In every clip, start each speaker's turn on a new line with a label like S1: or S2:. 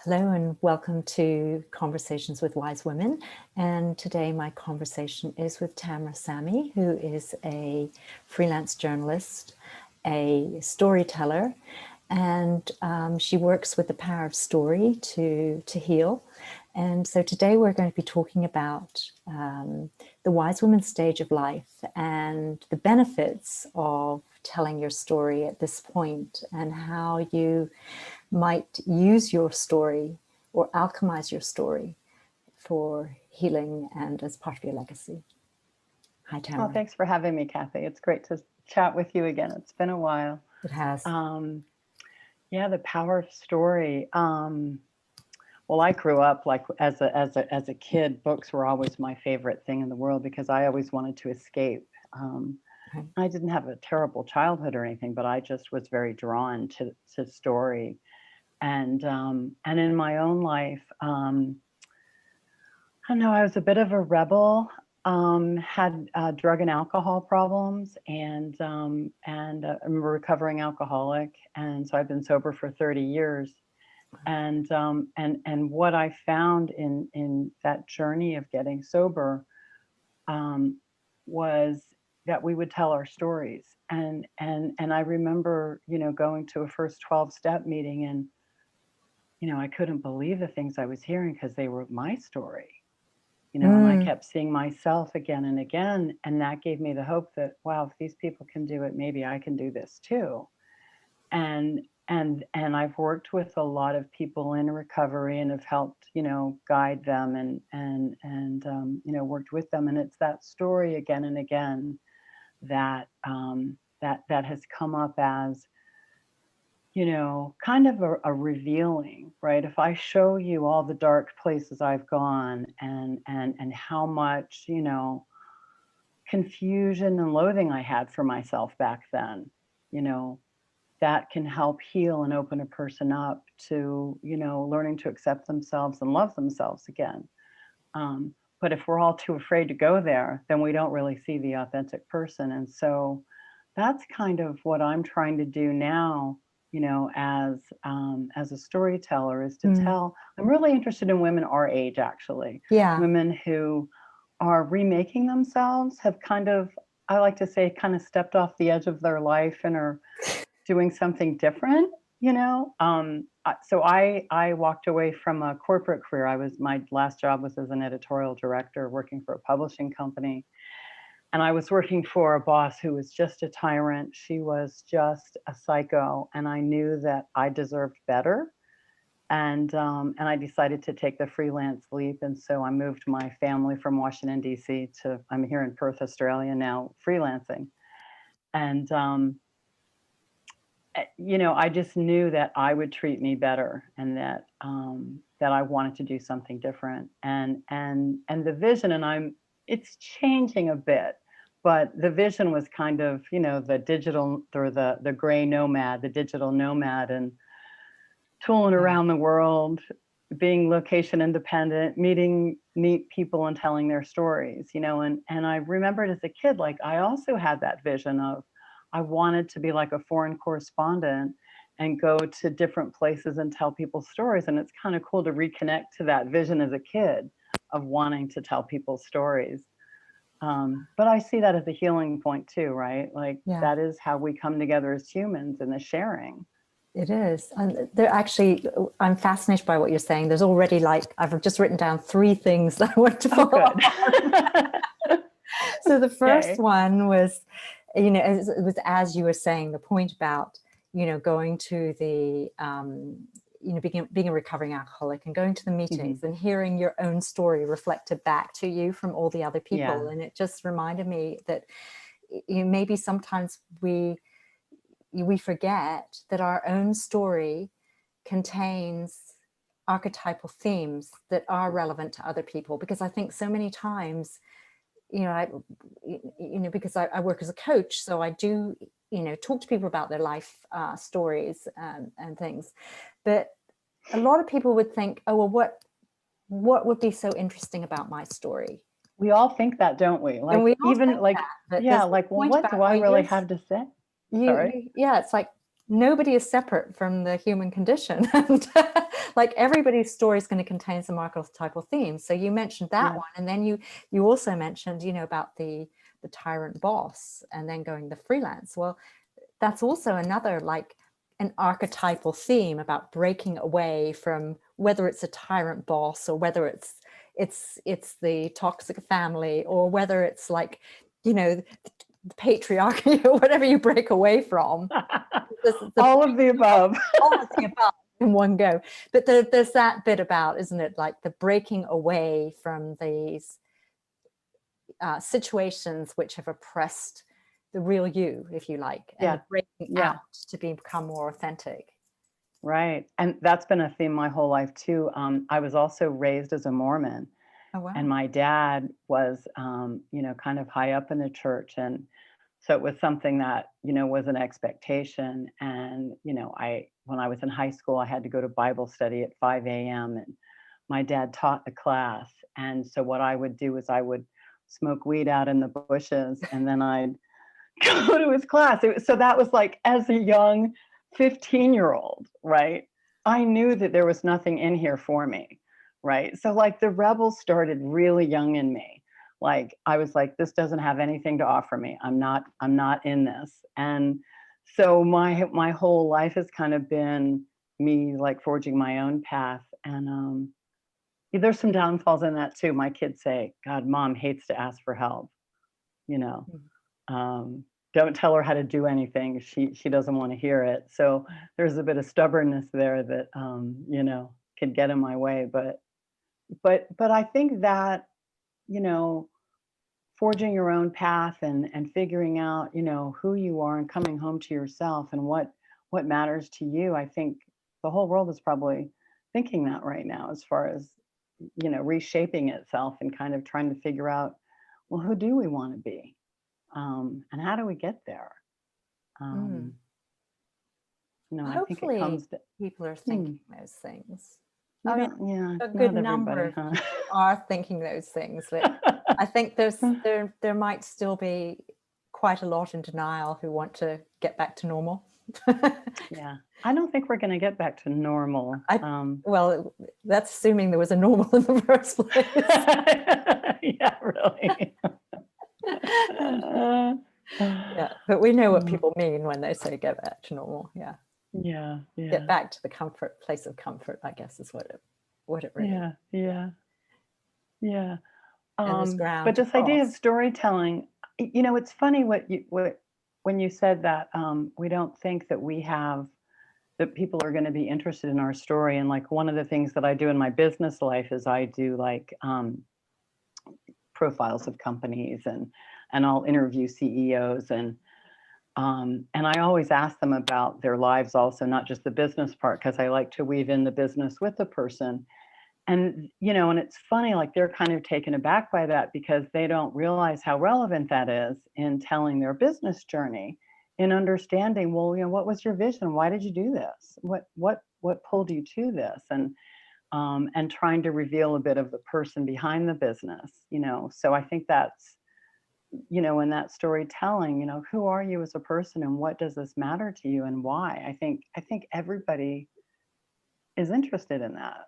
S1: Hello and welcome to Conversations with Wise Women. And today my conversation is with Tamra Sami, who is a freelance journalist, a storyteller, and she works with the power of story to heal. And so today we're going to be talking about the wise woman stage of life and the benefits of telling your story at this point and how you might use your story or alchemize your story for healing and as part of your legacy. Hi,
S2: Oh,
S1: Tamara.
S2: thanks for having me, Kathy. It's great to chat with you again. It's been a while.
S1: It has.
S2: Yeah, the power of story. Well, I grew up like as a kid. Books were always my favorite thing in the world because I always wanted to escape.
S1: Right.
S2: I didn't have a terrible childhood or anything, but I just was very drawn to story. And in my own life, I don't know, I was a bit of a rebel. Had drug and alcohol problems, and I'm a recovering alcoholic, and so I've been sober for 30 years. And what I found in that journey of getting sober um, was that we would tell our stories, and I remember, going to a first 12-step meeting, and I couldn't believe the things I was hearing because they were my story. And I kept seeing myself again and again, and that gave me the hope that, wow, if these people can do it, maybe I can do this too. And I've worked with a lot of people in recovery and have helped, guide them and worked with them, and it's that story again and again that that has come up as kind of a revealing, right? If I show you all the dark places I've gone and how much, confusion and loathing I had for myself back then, you know, that can help heal and open a person up to, learning to accept themselves and love themselves again. But if we're all too afraid to go there, then we don't really see the authentic person. And so that's kind of what I'm trying to do now, as a storyteller, is to tell. I'm really interested in women our age, actually,
S1: Yeah.
S2: women who are remaking themselves, have kind of, I like to say, kind of stepped off the edge of their life and are doing something different. So I walked away from a corporate career. My last job was as an editorial director working for a publishing company. And I was working for a boss who was just a tyrant. She was just a psycho. And I knew that I deserved better. And I decided to take the freelance leap. And so I moved my family from Washington, D.C. to, I'm here in Perth, Australia now, freelancing. And I just knew that I would treat me better, and that I wanted to do something different. And the vision, it's changing a bit, but the vision was kind of, the digital, or the gray nomad, the digital nomad, and tooling around the world, being location independent, meeting neat people and telling their stories, and I remembered as a kid, like, I also had that vision of, I wanted to be like a foreign correspondent and go to different places and tell people's stories. And it's kind of cool to reconnect to that vision as a kid of wanting to tell people's stories. But I see that as a healing point too, right? Like,
S1: Yeah,
S2: that is how we come together as humans, in the sharing.
S1: it is. And I'm fascinated by what you're saying. There's already I've just written down 3 things that I want to follow up on. So the first
S2: Okay.
S1: one was, it was, as you were saying, the point about, going to the, being a recovering alcoholic and going to the meetings
S2: Mm-hmm.
S1: and hearing your own story reflected back to you from all the other people.
S2: Yeah.
S1: And it just reminded me that, maybe sometimes we forget that our own story contains archetypal themes that are relevant to other people, because I think so many times, because I work as a coach, so I do, talk to people about their life stories and things. But a lot of people would think, oh, well, what would be so interesting about my story?
S2: We all think that, don't we?
S1: And
S2: Like,
S1: we all
S2: even
S1: think
S2: like,
S1: that, but
S2: yeah,
S1: there's the
S2: like, well,
S1: point
S2: what
S1: about,
S2: do I really have to say? Sorry.
S1: yeah, it's like, nobody is separate from the human condition. And like everybody's story is going to contain some archetypal themes. So you mentioned that one. And then you also mentioned, about the tyrant boss and then going the freelance. Well, that's also another like an archetypal theme about breaking away from whether it's a tyrant boss or whether it's the toxic family or whether it's like, the patriarchy or whatever you break away from.
S2: All of the above.
S1: All of the above in one go. But there's that bit about, isn't it, like the breaking away from these situations which have oppressed the real you, if you like, and the breaking out to become more authentic.
S2: Right. And that's been a theme my whole life too. I was also raised as a Mormon.
S1: Oh, wow.
S2: And my dad was, kind of high up in the church. And so it was something that, was an expectation. And, when I was in high school, I had to go to Bible study at 5 a.m. and my dad taught the class. And so what I would do is I would smoke weed out in the bushes and then I'd go to his class. So that was like, as a young 15-year-old, right? I knew that there was nothing in here for me, right? So like the rebels started really young in me. Like I was like, this doesn't have anything to offer me. I'm not in this. And so my whole life has kind of been me like forging my own path. And there's some downfalls in that too. My kids say, God, Mom hates to ask for help, don't tell her how to do anything. She doesn't want to hear it. So there's a bit of stubbornness there that, could get in my way. But I think that, forging your own path and figuring out, who you are and coming home to yourself and what matters to you. I think the whole world is probably thinking that right now as far as, reshaping itself and kind of trying to figure out, well, who do we want to be? And how do we get there? I think it comes to
S1: people are thinking those things.
S2: A
S1: good number of people are thinking those things. But I think there might still be quite a lot in denial who want to get back to normal.
S2: Yeah, I don't think we're going to get back to normal.
S1: Well, that's assuming there was a normal in the first place.
S2: Yeah, really.
S1: Yeah, but we know what people mean when they say get back to normal. Yeah. Get back to the place of comfort, I guess, is what it really is.
S2: Yeah.
S1: But
S2: this idea of storytelling, it's funny when you said that we don't think that people are going to be interested in our story. And like one of the things that I do in my business life is I do like profiles of companies and I'll interview CEOs and I always ask them about their lives also, not just the business part, because I like to weave in the business with the person. And, and it's funny, like they're kind of taken aback by that because they don't realize how relevant that is in telling their business journey, in understanding, well, what was your vision? Why did you do this? What pulled you to this? And trying to reveal a bit of the person behind the business, So I think that's, in that storytelling, who are you as a person and what does this matter to you and why? I think everybody is interested in that.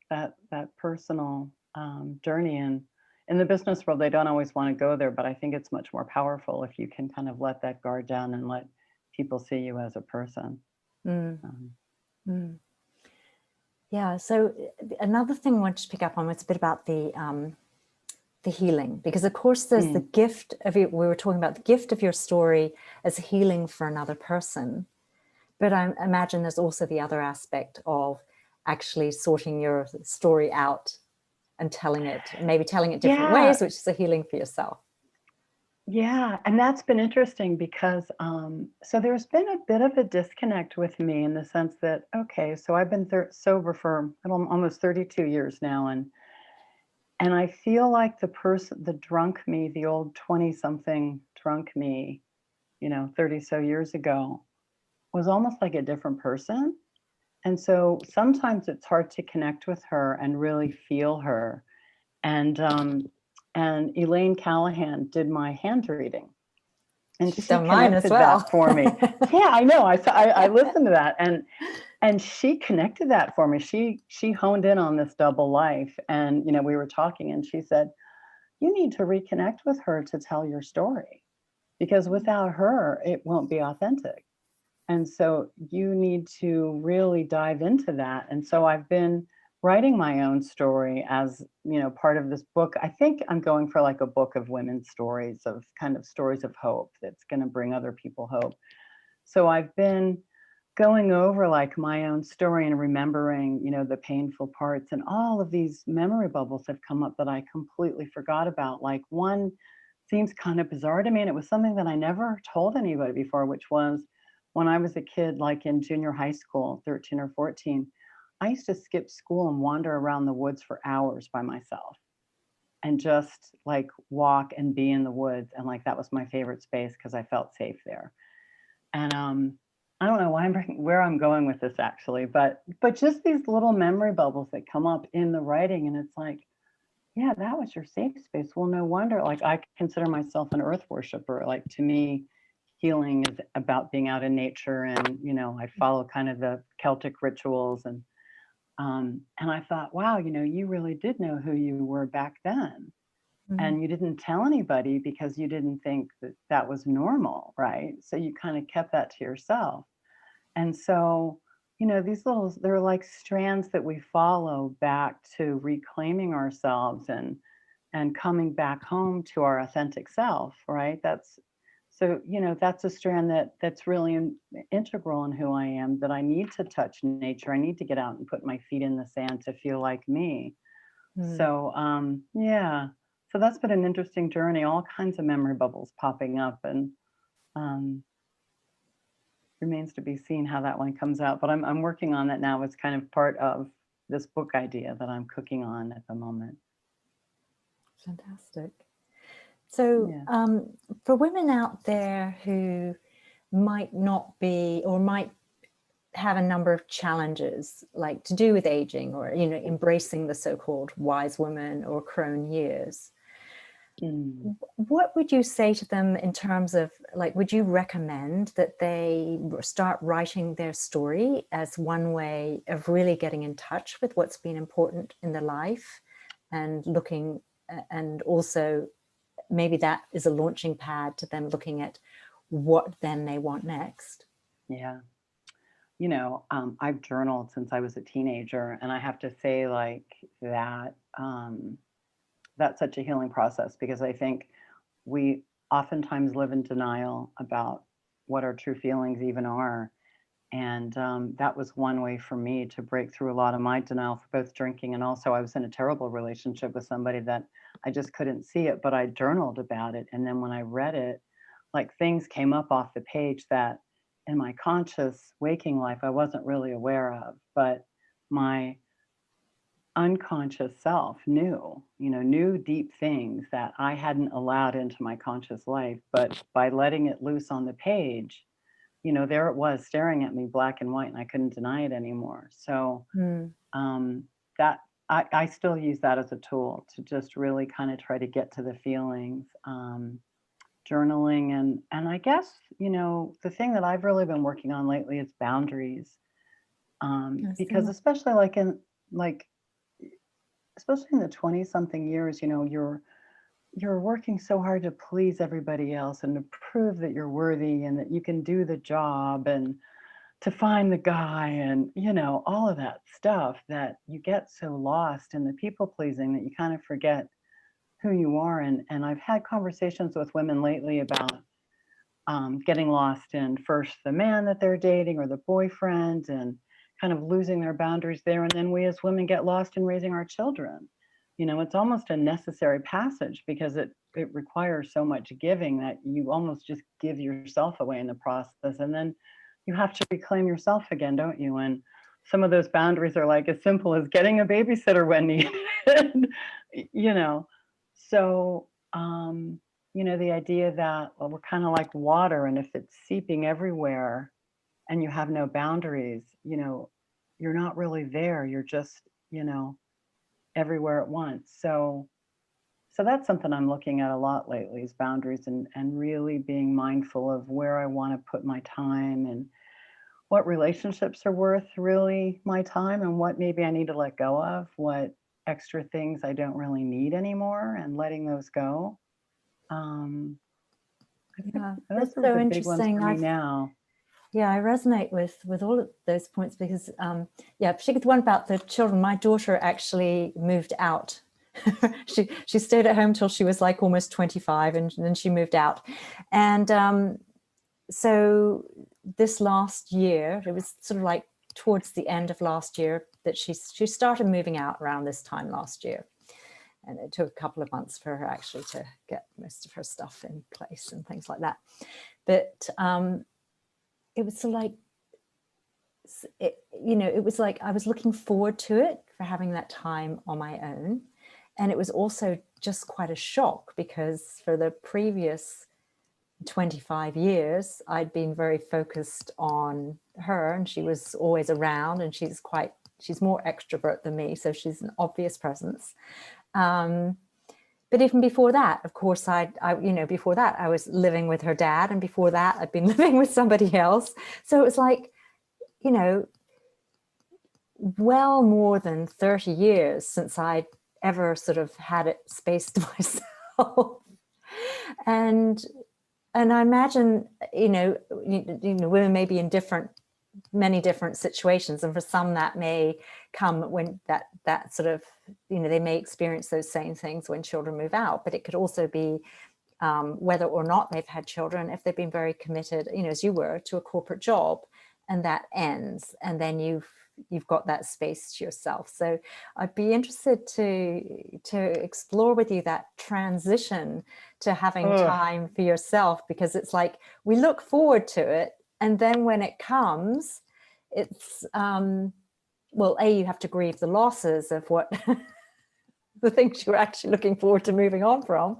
S2: That personal journey. And in the business world, they don't always want to go there, but I think it's much more powerful if you can kind of let that guard down and let people see you as a person.
S1: Yeah. So another thing I wanted to pick up on was a bit about the healing, because of course there's the gift of it. We were talking about the gift of your story as healing for another person. But I imagine there's also the other aspect of actually sorting your story out and telling it, maybe telling it different ways, which is a healing for yourself.
S2: Yeah, and that's been interesting because so there's been a bit of a disconnect with me in the sense that, okay, so I've been sober for almost 32 years now, and I feel like the drunk me, the old 20-something drunk me, 30 so years ago, was almost like a different person. And so sometimes it's hard to connect with her and really feel her. And Elaine Callahan did my hand reading. And
S1: She's
S2: she
S1: done mine as
S2: connected
S1: well.
S2: that for me. Yeah, I know. I listened to that, and she connected that for me. She honed in on this double life, and we were talking, and she said, "You need to reconnect with her to tell your story, because without her, it won't be authentic. And so you need to really dive into that." And so I've been writing my own story as, part of this book. I think I'm going for like a book of women's stories, of kind of stories of hope that's going to bring other people hope. So I've been going over like my own story and remembering, the painful parts, and all of these memory bubbles have come up that I completely forgot about. Like one seems kind of bizarre to me, and it was something that I never told anybody before, which was when I was a kid, like in junior high school, 13 or 14, I used to skip school and wander around the woods for hours by myself and just like walk and be in the woods. And like that was my favorite space because I felt safe there. And I don't know where I'm going with this actually, but just these little memory bubbles that come up in the writing, and it's like, yeah, that was your safe space. Well, no wonder. Like I consider myself an earth worshiper. Like to me, healing is about being out in nature, and I follow kind of the Celtic rituals, and I thought, wow, you really did know who you were back then.
S1: Mm.
S2: And you didn't tell anybody because you didn't think that that was normal, right? So you kind of kept that to yourself. And so, they're like strands that we follow back to reclaiming ourselves and coming back home to our authentic self, right? That's a strand that's really integral in who I am, that I need to touch nature. I need to get out and put my feet in the sand to feel like me.
S1: Mm.
S2: So, yeah. So that's been an interesting journey, all kinds of memory bubbles popping up, and um, remains to be seen how that one comes out. But I'm working on that now. It's kind of part of this book idea that I'm cooking on at the moment.
S1: Fantastic. So
S2: Yeah.
S1: for women out there who might not be, or might have a number of challenges, like to do with aging, or embracing the so-called wise woman or crone years,
S2: Mm.
S1: what would you say to them in terms of, like, would you recommend that they start writing their story as one way of really getting in touch with what's been important in their life, and looking, and also maybe that is a launching pad to them looking at what then they want next?
S2: Yeah. I've journaled since I was a teenager, and I have to say, like that, that's such a healing process, because I think we oftentimes live in denial about what our true feelings even are. And that was one way for me to break through a lot of my denial for both drinking, and also I was in a terrible relationship with somebody that I just couldn't see it, but I journaled about it. And then when I read it, like things came up off the page that in my conscious waking life I wasn't really aware of, but my unconscious self knew deep things that I hadn't allowed into my conscious life. But by letting it loose on the page, there it was staring at me black and white, and I couldn't deny it anymore. So
S1: Mm.
S2: that I still use that as a tool to just really kind of try to get to the feelings. Journaling, and I guess, the thing that I've really been working on lately is boundaries.
S1: I
S2: Because
S1: see.
S2: like especially in the 20 something years, you're working so hard to please everybody else and to prove that you're worthy and that you can do the job, and to find the guy, and all of that stuff, that you get so lost in the people pleasing that you kind of forget who you are. And I've had conversations with women lately about getting lost in first the man that they're dating or the boyfriend, and kind of losing their boundaries there. And then we as women get lost in raising our children. It's almost a necessary passage, because it requires so much giving that you almost just give yourself away in the process. And then you have to reclaim yourself again, don't you? And some of those boundaries are like as simple as getting a babysitter when needed, you know. So, the idea that, well, we're kind of like water, and if it's seeping everywhere and you have no boundaries, you're not really there. You're just, everywhere at once. So, So that's something I'm looking at a lot lately, is boundaries, and really being mindful of where I want to put my time, and what relationships are worth really my time, and what maybe I need to let go of, what extra things I don't really need anymore, and letting those go. Um, I think
S1: Yeah,
S2: those
S1: that's
S2: are
S1: so
S2: the big ones
S1: interesting.
S2: for me now.
S1: Yeah, I resonate with all of those points because, yeah, particularly the one about the children. My daughter actually moved out. She stayed at home till she was like almost 25, and then she moved out. And so this last year, it was sort of like towards the end of last year that she started moving out around this time last year. And it took a couple of months for her actually to get most of her stuff in place and things like that. But it was sort of like, it was like I was looking forward to it for having that time on my own. And it was also just quite a shock because for the previous 25 years, I'd been very focused on her, and she was always around, and she's more extrovert than me. So she's an obvious presence. But even before that, of course, before that, I was living with her dad. And before that, I'd been living with somebody else. So it was like, well more than 30 years since I'd ever sort of had it spaced to myself. and I imagine, women may be in many different situations, and for some that may come when that sort of, they may experience those same things when children move out. But it could also be whether or not they've had children, if they've been very committed, as you were, to a corporate job, and that ends, and then you've got that space to yourself. So I'd be interested to explore with you that transition to having time for yourself, because it's like we look forward to it, and then when it comes, it's well, you have to grieve the losses of what the things you're actually looking forward to moving on from.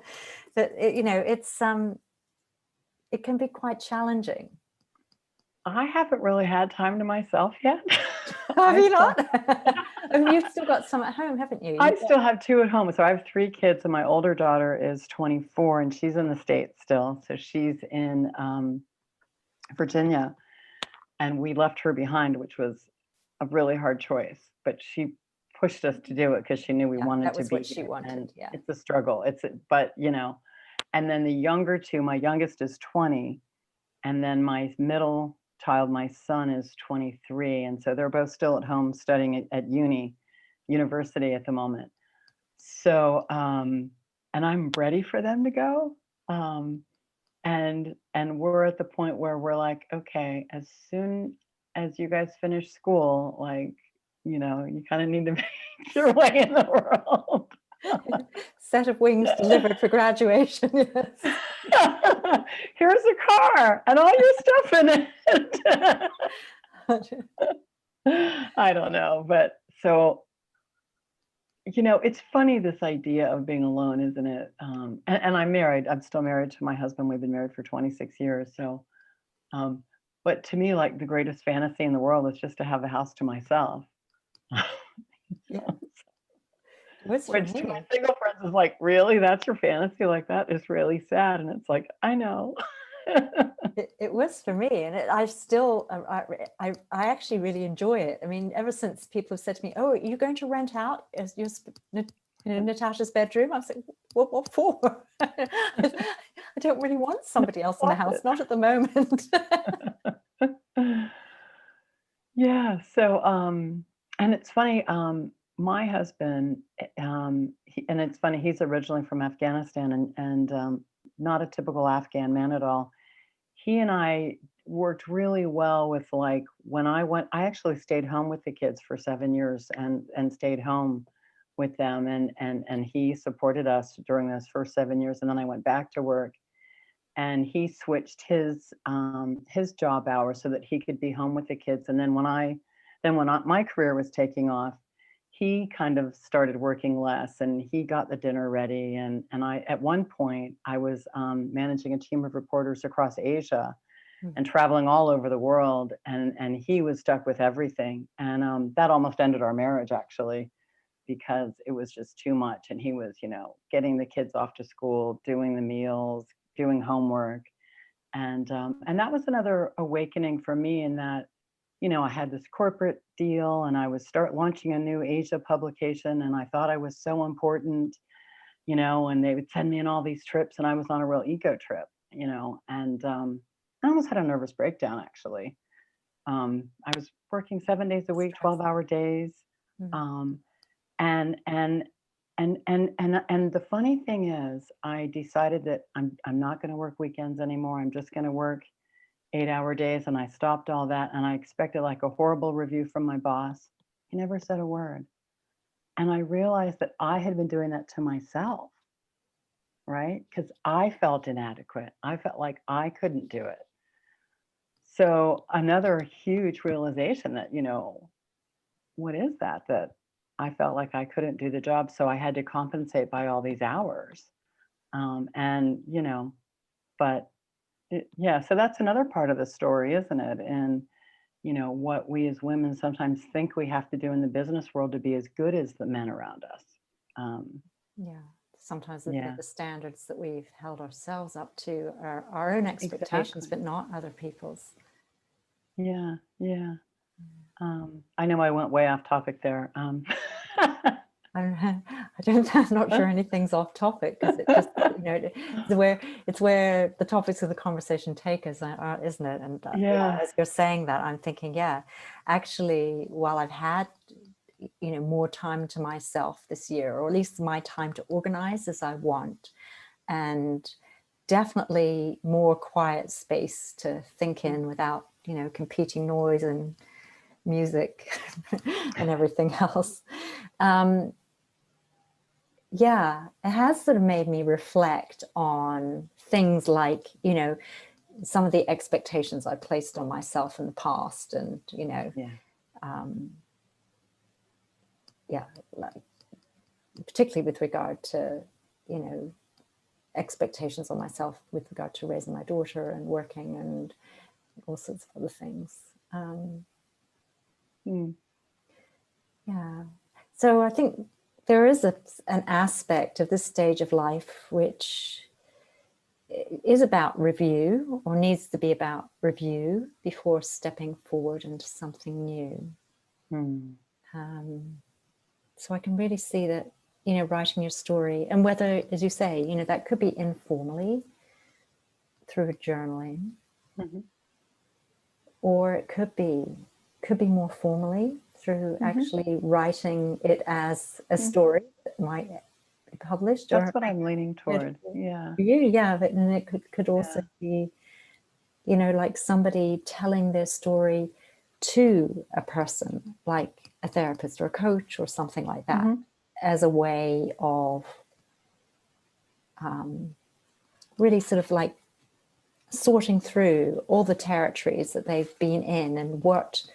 S1: But it can be quite challenging.
S2: I haven't really had time to myself yet.
S1: Have you not? You've still got some at home, haven't you?
S2: I still have 2 at home. So I have 3 kids, and my older daughter is 24, and she's in the States still. So she's in Virginia, and we left her behind, which was a really hard choice. But she pushed us to do it because she knew we wanted to be.
S1: What she wanted.
S2: And
S1: yeah,
S2: it's a struggle. But and then the younger 2, my youngest is 20, and then my middle child, my son, is 23, and so they're both still at home studying at university at the moment. So and I'm ready for them to go, and we're at the point where we're like, okay, as soon as you guys finish school, like, you kind of need to make your way in the world.
S1: Set of wings delivered for graduation. Yes.
S2: Here's a car and all your stuff in it. I don't know, but so, it's funny, this idea of being alone, isn't it? And I'm married. I'm still married to my husband. We've been married for 26 years. So, but to me, like, the greatest fantasy in the world is just to have a house to myself.
S1: Yeah.
S2: Which to my single friends is like, really? That's your fantasy? Like, that is really sad. And it's like, I know.
S1: It was for me, and I still, I actually really enjoy it. I mean, ever since people have said to me, "Oh, you're going to rent out as your Natasha's bedroom," I was like, "What for?" I don't really want somebody else in the house, not at the moment.
S2: Yeah. So, and it's funny. My husband, and it's funny. He's originally from Afghanistan, and not a typical Afghan man at all. He and I worked really well with, like, when I actually stayed home with the kids for 7 years, and stayed home with them, and he supported us during those first 7 years, and then I went back to work, and he switched his job hours so that he could be home with the kids. And then when my career was taking off, he kind of started working less, and he got the dinner ready. And I, at one point, I was managing a team of reporters across Asia and traveling all over the world. And he was stuck with everything. And that almost ended our marriage, actually. because it was just too much. And he was, getting the kids off to school, doing the meals, doing homework. And that was another awakening for me, in that, I had this corporate deal and I was launching a new Asia publication, and I thought I was so important, and they would send me on all these trips, and I was on a real ego trip, and I almost had a nervous breakdown, actually. I was working 7 days a week, 12-hour days.
S1: Mm.
S2: And the funny thing is, I decided that I'm not going to work weekends anymore. I'm just going to work 8-hour days. And I stopped all that, and I expected like a horrible review from my boss. He never said a word. And I realized that I had been doing that to myself, right? Because I felt inadequate. I felt like I couldn't do it. So another huge realization that, what is that I felt like I couldn't do the job, so I had to compensate by all these hours. But yeah, so that's another part of the story, isn't it? And, what we as women sometimes think we have to do in the business world to be as good as the men around us.
S1: Yeah. Sometimes the standards that we've held ourselves up to are our own expectations, but not other people's.
S2: Yeah. I know I went way off topic there.
S1: I'm not sure anything's off topic, because it just, it's where the topics of the conversation take us, isn't it? And as you're saying that, I'm thinking, actually, while I've had, more time to myself this year, or at least my time to organize as I want, and definitely more quiet space to think in without, competing noise and music and everything else. It has sort of made me reflect on things like, some of the expectations I placed on myself in the past, and, like, particularly with regard to, expectations on myself with regard to raising my daughter and working and all sorts of other things. So I think there is an aspect of this stage of life which is about review, or needs to be about review, before stepping forward into something new. So I can really see that, writing your story, and whether, as you say, that could be informally through journaling, or it could be more formally through actually writing it as a story that might be published.
S2: That's what I'm leaning toward.
S1: And it could also be, like somebody telling their story to a person, like a therapist or a coach or something like that, as a way of really sort of like sorting through all the territories that they've been in, and what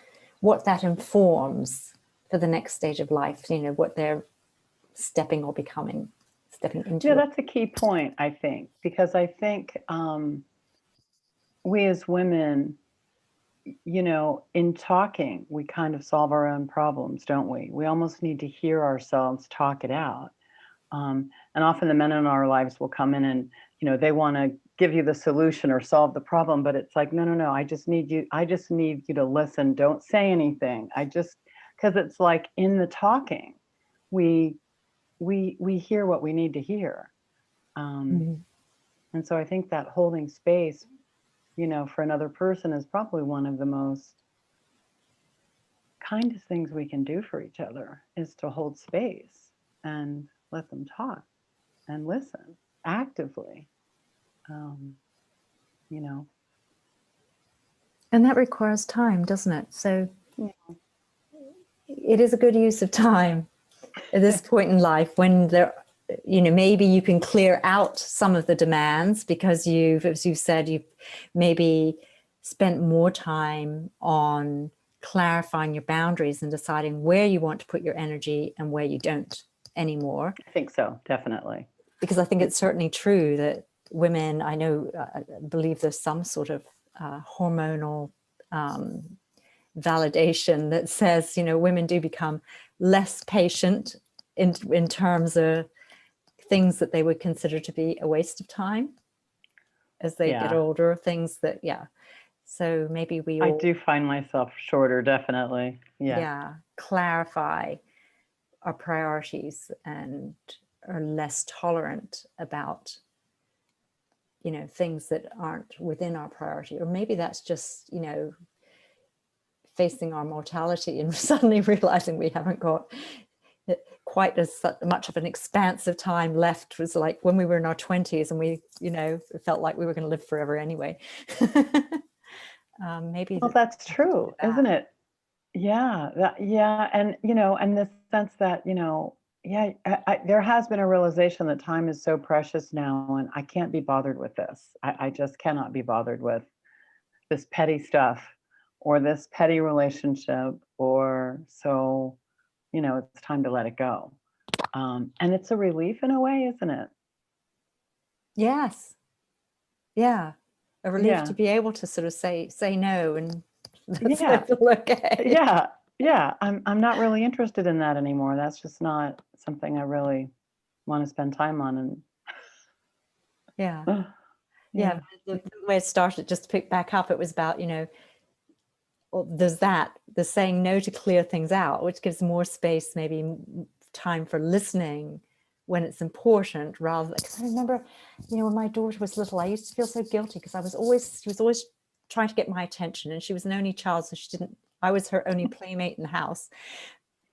S1: that informs for the next stage of life, what they're stepping into.
S2: That's a key point, I think, because I think we as women, in talking, we kind of solve our own problems, don't we? We almost need to hear ourselves talk it out. And often the men in our lives will come in and, they want to give you the solution or solve the problem, but it's like, no, I just need you to listen. Don't say anything. Because it's like in the talking, we hear what we need to hear. And so I think that holding space, for another person is probably one of the most kindest things we can do for each other, is to hold space and let them talk and listen actively.
S1: And that requires time, doesn't it? So it is a good use of time at this point in life, when there, maybe you can clear out some of the demands, because as you said, you've maybe spent more time on clarifying your boundaries and deciding where you want to put your energy and where you don't anymore.
S2: I think so, definitely.
S1: Because I think it's certainly true that women, I believe there's some sort of hormonal validation that says, women do become less patient in terms of things that they would consider to be a waste of time as they get older, things that, so maybe we all,
S2: I do find myself shorter, definitely.
S1: Clarify our priorities and are less tolerant about, things that aren't within our priority. Or maybe that's just, facing our mortality and suddenly realizing we haven't got quite as much of an expanse of time left. It was like when we were in our 20s and we, it felt like we were going to live forever anyway. Maybe.
S2: Well, that's true, isn't it? Yeah. And, and the sense that, there has been a realization that time is so precious now, and I can't be bothered with this. I just cannot be bothered with this petty stuff or this petty relationship, or so, it's time to let it go. And it's a relief in a way, isn't it?
S1: Yes. Yeah. A relief to be able to sort of say no and that's okay.
S2: Yeah. I'm not really interested in that anymore. That's just not something I really want to spend time on. And
S1: the way it started, just to pick back up, it was about, there's the saying no to clear things out, which gives more space, maybe time for listening when it's important, rather than, because I remember, when my daughter was little, I used to feel so guilty because she was always trying to get my attention, and she was an only child, so I was her only playmate in the house.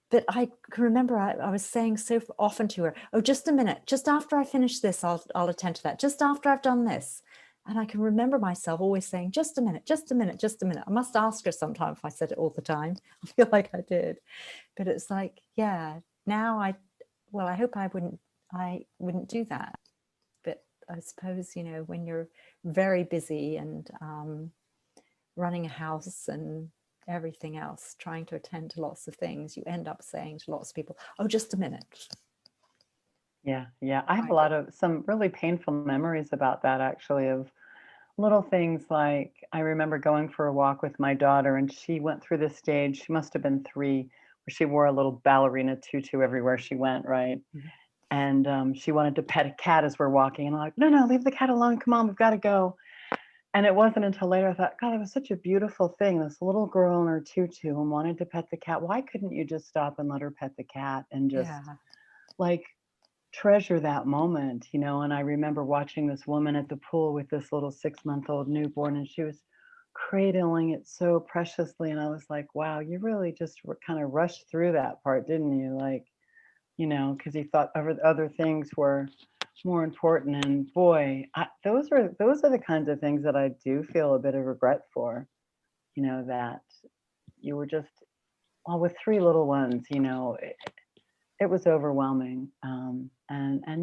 S1: But I can remember I was saying so often to her, oh, just a minute, just after I finish this, I'll attend to that, just after I've done this. And I can remember myself always saying, just a minute, just a minute, just a minute. I must ask her sometime if I said it all the time. I feel like I did. But it's like, now I hope I wouldn't do that. But I suppose, when you're very busy and running a house and everything else, trying to attend to lots of things, you end up saying to lots of people, oh, just a minute.
S2: Yeah. I have some really painful memories about that, actually, of little things like I remember going for a walk with my daughter, and she went through this stage, she must have been 3, where she wore a little ballerina tutu everywhere she went, right? Mm-hmm. And she wanted to pet a cat as we're walking, and I'm like, no, leave the cat alone, come on, we've got to go. And it wasn't until later I thought, God, it was such a beautiful thing, this little girl in her tutu and wanted to pet the cat. Why couldn't you just stop and let her pet the cat and just like treasure that moment, And I remember watching this woman at the pool with this little 6-month-old newborn, and she was cradling it so preciously. And I was like, wow, you really just kind of rushed through that part, didn't you? Like, because you thought other things were more important. And boy, those are the kinds of things that I do feel a bit of regret for, that you were just, with 3 little ones, it was overwhelming. And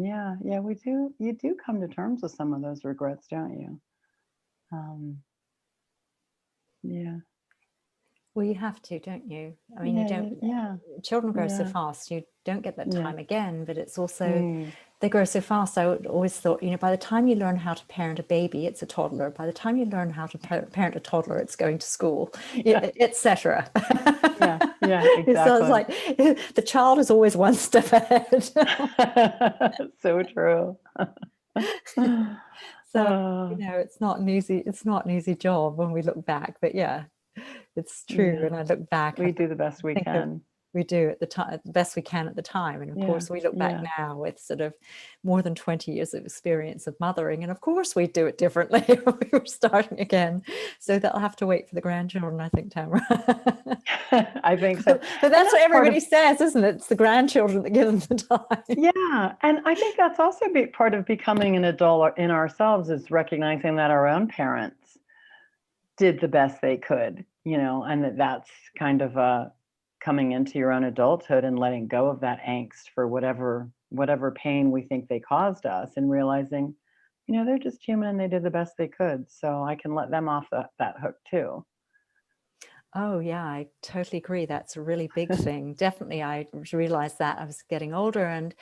S2: you do come to terms with some of those regrets, don't you?
S1: Well, you have to, don't you? I mean, you don't, children grow so fast, you don't get that time again, but it's also, they grow so fast. I always thought, by the time you learn how to parent a baby, it's a toddler. By the time you learn how to parent a toddler, it's going to school, etc.
S2: Exactly.
S1: So it's like the child is always one step ahead.
S2: So true.
S1: So it's not an easy job when we look back, but it's true. And I look back,
S2: we do the best we can.
S1: We do at the time, the best we can at the time. And of course we look back now with sort of more than 20 years of experience of mothering, and of course we do it differently when we were starting again. So that'll have to wait for the grandchildren, I think, Tamra.
S2: I think so.
S1: But that's what everybody says, isn't it? It's the grandchildren that give them the time.
S2: Yeah. And I think that's also part of becoming an adult in ourselves, is recognizing that our own parents did the best they could, and that's kind of coming into your own adulthood and letting go of that angst for whatever pain we think they caused us, and realizing, they're just human and they did the best they could. So I can let them off that hook too.
S1: Oh, yeah, I totally agree. That's a really big thing. Definitely, I realized that I was getting older, and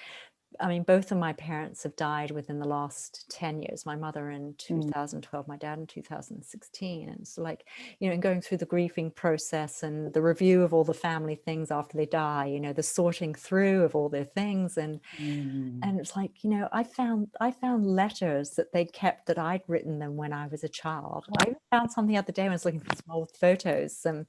S1: I mean, both of my parents have died within the last 10 years. My mother in 2012, my dad in 2016. And it's like, and going through the grieving process and the review of all the family things after they die, the sorting through of all their things. And it's like, I found letters that they'd kept that I'd written them when I was a child. I found some the other day when I was looking for some old photos, some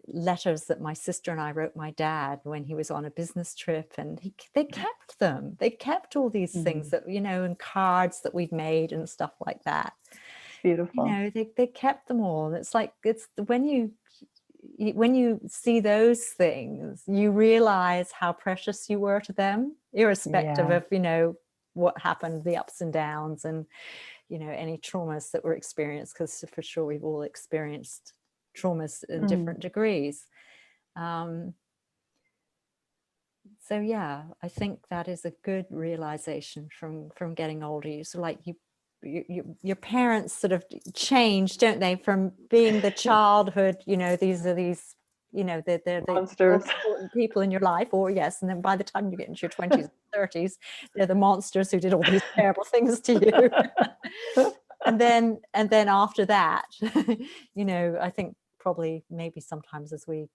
S1: letters that my sister and I wrote my dad when he was on a business trip, and they kept them. They kept all these things that, and cards that we'd made and stuff like that.
S2: Beautiful.
S1: They kept them all. It's like, it's when you see those things, you realize how precious you were to them, irrespective of, what happened, the ups and downs, and, any traumas that were experienced, because for sure we've all experienced traumas in different degrees. So yeah, I think that is a good realization from getting older. So like your parents sort of change, don't they, from being the childhood, these are these, they're the
S2: Monsters.
S1: important people in your life, or yes, and then by the time you get into your 20s and 30s, they're the monsters who did all these terrible things to you. and then after that, I think probably maybe sometimes as we,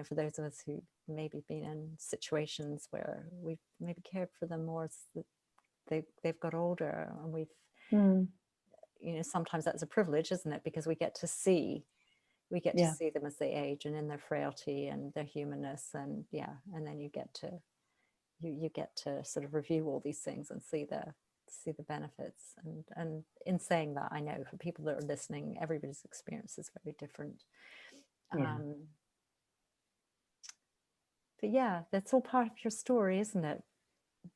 S1: for those of us who maybe been in situations where we've maybe cared for them more as they've got older, and we've sometimes that's a privilege, isn't it, because we get to see them as they age and in their frailty and their humanness, and and then you get to sort of review all these things and see the benefits. And in saying that, I know for people that are listening, everybody's experience is very different. But yeah, that's all part of your story, isn't it?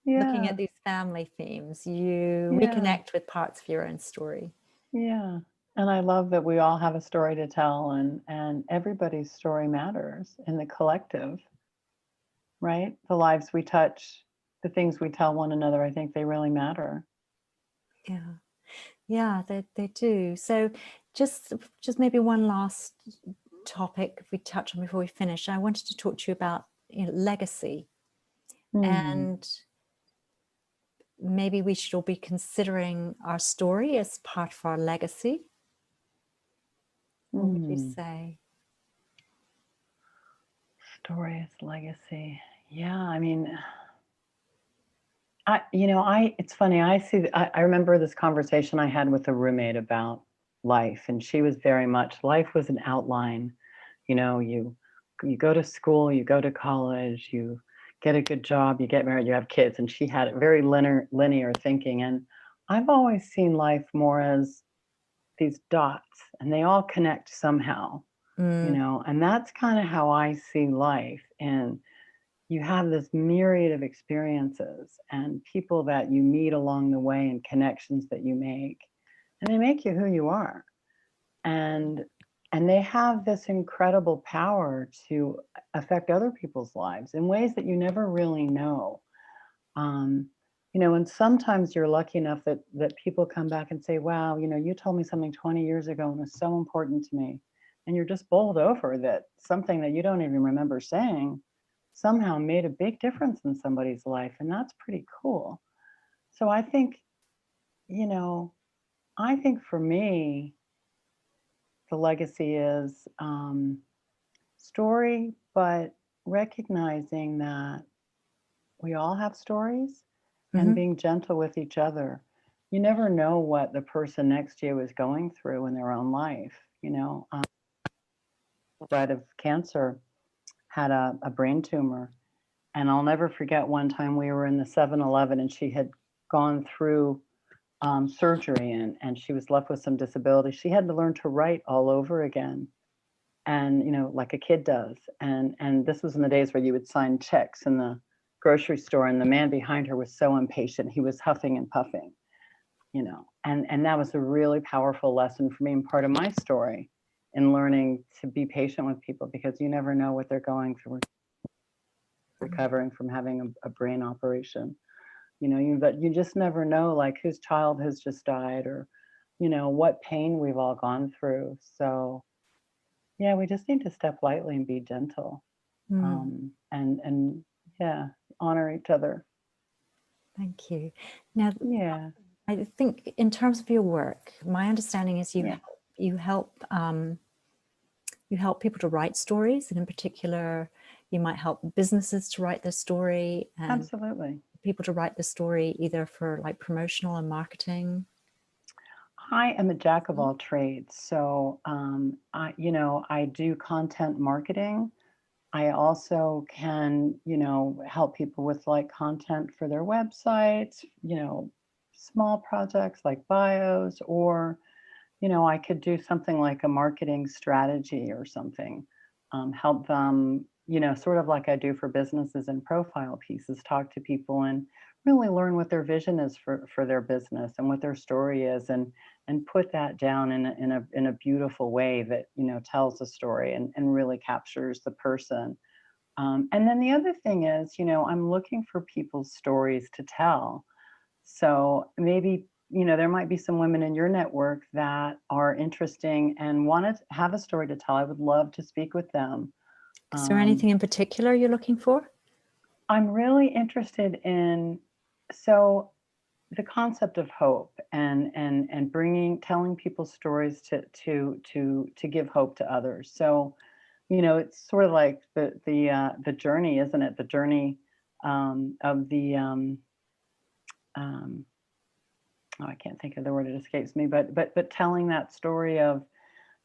S1: Looking at these family themes, you reconnect with parts of your own story.
S2: Yeah. And I love that we all have a story to tell, and everybody's story matters in the collective, right? The lives we touch, the things we tell one another, I think they really matter.
S1: Yeah, they do. So just maybe one last topic if we touch on before we finish. I wanted to talk to you about legacy, and maybe we should all be considering our story as part of our legacy. What would you say?
S2: Story as legacy. Yeah, I mean, it's funny. I remember this conversation I had with a roommate about life, and she was very much, life was an outline. You go to school, you go to college, you get a good job, you get married, you have kids, and she had very linear thinking. And I've always seen life more as these dots, and they all connect somehow, and that's kind of how I see life. And you have this myriad of experiences and people that you meet along the way and connections that you make, and they make you who you are. And they have this incredible power to affect other people's lives in ways that you never really know. And sometimes you're lucky enough that people come back and say, wow, you told me something 20 years ago and it was so important to me. And you're just bowled over that something that you don't even remember saying somehow made a big difference in somebody's life. And that's pretty cool. So I think for me, the legacy is story, but recognizing that we all have stories and being gentle with each other. You never know what the person next to you is going through in their own life. Died of cancer, had a brain tumor. And I'll never forget one time we were in the 7-Eleven and she had gone through surgery and she was left with some disability. She had to learn to write all over again. And, like a kid does. And this was in the days where you would sign checks in the grocery store, and the man behind her was so impatient. He was huffing and puffing, and that was a really powerful lesson for me and part of my story in learning to be patient with people, because you never know what they're going through recovering from having a brain operation. But you just never know, like, whose child has just died, or, what pain we've all gone through. So yeah, we just need to step lightly and be gentle, and honor each other.
S1: Thank you. Now,
S2: Yeah.
S1: I think in terms of your work, my understanding is
S2: Yeah.
S1: you help people to write stories, and in particular, you might help businesses to write their story and
S2: Absolutely.
S1: people to write the story either for like promotional and marketing.
S2: I am a jack of all trades. So, I do content marketing. I also can, help people with like content for their websites, small projects like bios, or, I could do something like a marketing strategy or something, help them, sort of like I do for businesses and profile pieces, talk to people and really learn what their vision is for their business and what their story is, and put that down in a beautiful way that, tells a story and really captures the person. And then the other thing is, I'm looking for people's stories to tell. So maybe, there might be some women in your network that are interesting and want to have a story to tell. I would love to speak with them.
S1: Is there
S2: Um,
S1: anything in particular you're looking for?
S2: I'm really interested in, so the concept of hope and telling people stories to give hope to others. So, it's sort of like the journey, isn't it? The journey of the um, oh, I can't think of the word, it escapes me, but telling that story of,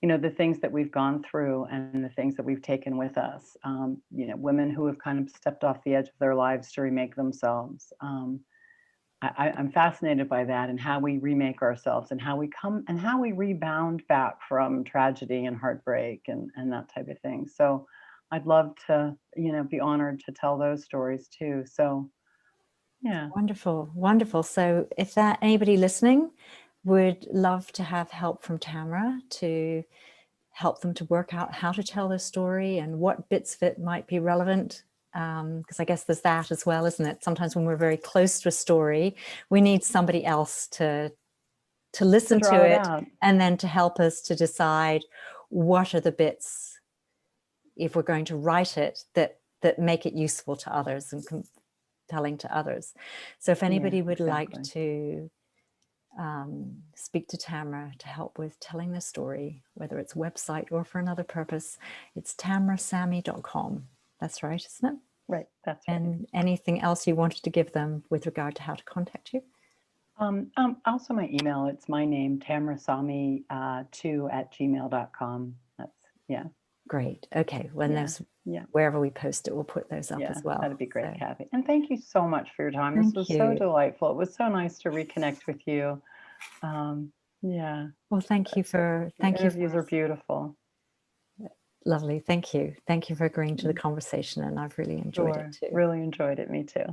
S2: the things that we've gone through and the things that we've taken with us. Women who have kind of stepped off the edge of their lives to remake themselves. I'm fascinated by that and how we remake ourselves and how we rebound back from tragedy and heartbreak and that type of thing. So I'd love to, be honored to tell those stories too. So yeah.
S1: Wonderful, wonderful. So if anybody listening would love to have help from Tamra to help them to work out how to tell their story and what bits of it might be relevant, because I guess there's that as well, isn't it? Sometimes when we're very close to a story, we need somebody else to
S2: To
S1: listen
S2: draw
S1: to
S2: it
S1: it
S2: out.
S1: and then to help us to decide what are the bits, if we're going to write it, that make it useful to others and compelling to others. So if
S2: Yeah,
S1: anybody would like
S2: exactly.
S1: to speak to Tamra to help with telling the story, whether it's website or for another purpose, it's tamrasami.com. That's right, isn't it?
S2: Right. That's right.
S1: And anything else you wanted to give them with regard to how to contact you?
S2: Also my email, it's my name, tamrasami 2 @gmail.com. That's, yeah.
S1: Great. Okay. When
S2: Yeah.
S1: there's
S2: Yeah.
S1: wherever we post it, we'll put those up
S2: Yeah.
S1: as well.
S2: That'd be great,
S1: So
S2: Kathy. And thank you so much for your time. This
S1: thank
S2: was so
S1: you.
S2: delightful. It was so nice to reconnect with you. Yeah.
S1: Well, thank you for
S2: Your interviews are beautiful.
S1: lovely. Thank you. Thank you for agreeing to the conversation, and I've really enjoyed it
S2: Sure.
S1: too.
S2: Really enjoyed it. Me too.